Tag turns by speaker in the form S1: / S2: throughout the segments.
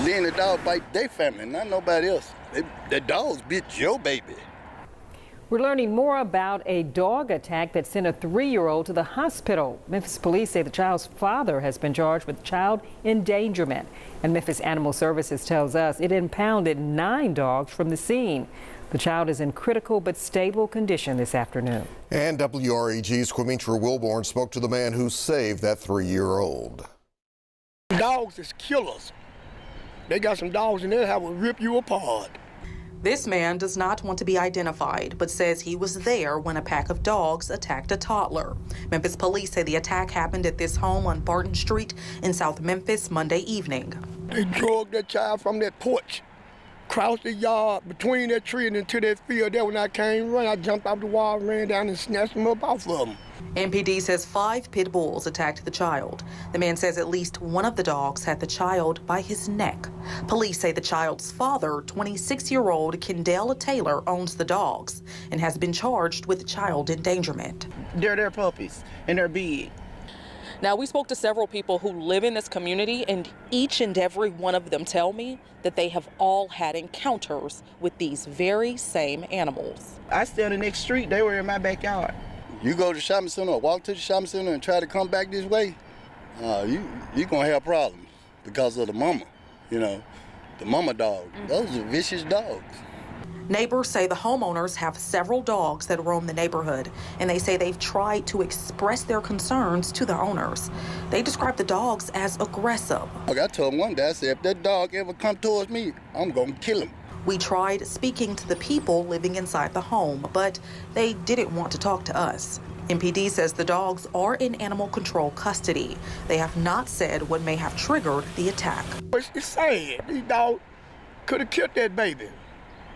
S1: Then the dog bite their family, not nobody else. The dogs bit your baby.
S2: We're learning more about a dog attack that sent a 3-year-old to the hospital. Memphis police say the child's father has been charged with child endangerment. And Memphis Animal Services tells us it impounded 9 dogs from the scene. The child is in critical but stable condition this afternoon.
S3: And WREG's Quimitra Wilborn spoke to the man who saved that 3-year-old.
S4: Dogs is killers. They got some dogs in there that will rip you apart.
S5: This man does not want to be identified, but says he was there when a pack of dogs attacked a toddler. Memphis police say the attack happened at this home on Barton Street in South Memphis Monday evening.
S4: They drug that child from that porch, crossed the yard between that tree and into that field there. When I came running, I jumped off the wall, ran down and snatched him up off of them.
S5: MPD says 5 pit bulls attacked the child. The man says at least one of the dogs had the child by his neck. Police say the child's father, 26-year-old Kendall Taylor, owns the dogs and has been charged with child endangerment.
S6: They're their puppies and they're big.
S5: Now, we spoke to several people who live in this community, and each and every one of them tell me that they have all had encounters with these very same animals.
S6: I stay on the next street. They were in my backyard.
S1: You go to the shopping center or walk to the shopping center and try to come back this way, you're going to have problems because of the mama, the mama dog. Those are vicious dogs.
S5: Neighbors say the homeowners have several dogs that roam the neighborhood, and they say they've tried to express their concerns to the owners. They describe the dogs as aggressive.
S1: I told him one day, I said, if that dog ever come towards me, I'm going to kill him.
S5: We tried speaking to the people living inside the home, but they didn't want to talk to us. MPD says the dogs are in animal control custody. They have not said what may have triggered the attack.
S4: It's sad. These dogs could have killed that baby.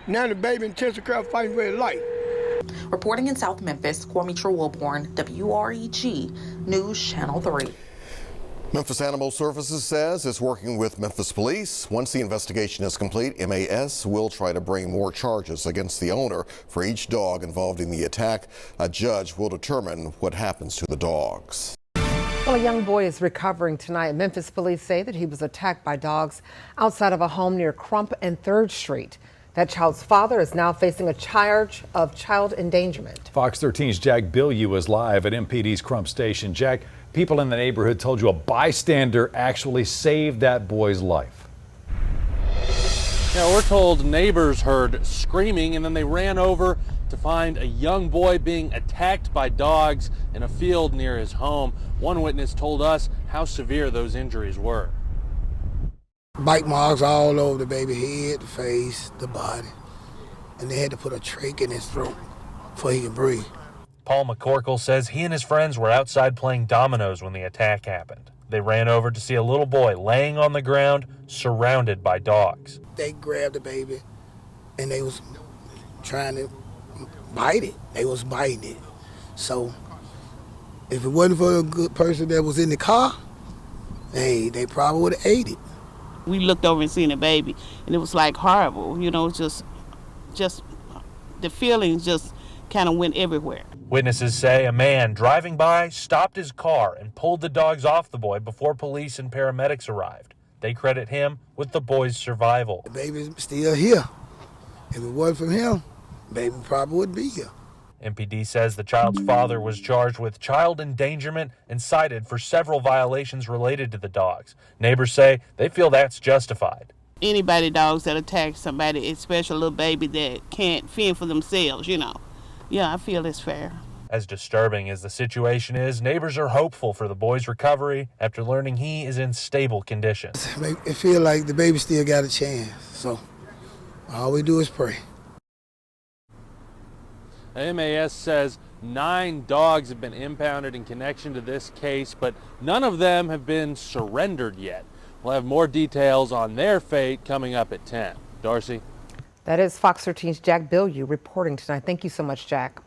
S4: Now the baby in intensive care fighting for his life.
S5: Reporting in South Memphis, Quimitra Wilborn, WREG News Channel 3.
S3: Memphis Animal Services says it's working with Memphis Police. Once the investigation is complete, MAS will try to bring more charges against the owner for each dog involved in the attack. A judge will determine what happens to the dogs.
S7: Well, a young boy is recovering tonight. Memphis police say that he was attacked by dogs outside of a home near Crump and 3rd Street. That child's father is now facing a charge of child endangerment.
S8: Fox 13's Jack Bilyeu is live at MPD's Crump Station. Jack, people in the neighborhood told you a bystander actually saved that boy's life.
S9: Yeah, we're told neighbors heard screaming and then they ran over to find a young boy being attacked by dogs in a field near his home. One witness told us how severe those injuries were.
S4: Bite marks all over the baby head, the face, the body. And they had to put a trach in his throat before he could breathe.
S9: Paul McCorkle says he and his friends were outside playing dominoes when the attack happened. They ran over to see a little boy laying on the ground, surrounded by dogs.
S4: They grabbed the baby and they was trying to bite it. They was biting it. So if it wasn't for a good person that was in the car, hey, they probably would have ate it.
S10: We looked over and seen the baby, and it was like horrible, just the feelings just kind of went everywhere.
S9: Witnesses say a man driving by stopped his car and pulled the dogs off the boy before police and paramedics arrived. They credit him with the boy's survival.
S4: The baby's still here. If it wasn't for him, the baby probably wouldn't be here.
S9: MPD says the child's father was charged with child endangerment and cited for several violations related to the dogs. Neighbors say they feel that's justified.
S10: Dogs that attack somebody, especially a little baby that can't fend for themselves, Yeah, I feel it's fair.
S9: As disturbing as the situation is, neighbors are hopeful for the boy's recovery after learning he is in stable condition.
S4: It feels like the baby still got a chance, so all we do is pray.
S9: MAS says 9 dogs have been impounded in connection to this case, but none of them have been surrendered yet. We'll have more details on their fate coming up at 10. Darcy?
S7: That is Fox 13's Jack Bilyeu reporting tonight. Thank you so much, Jack.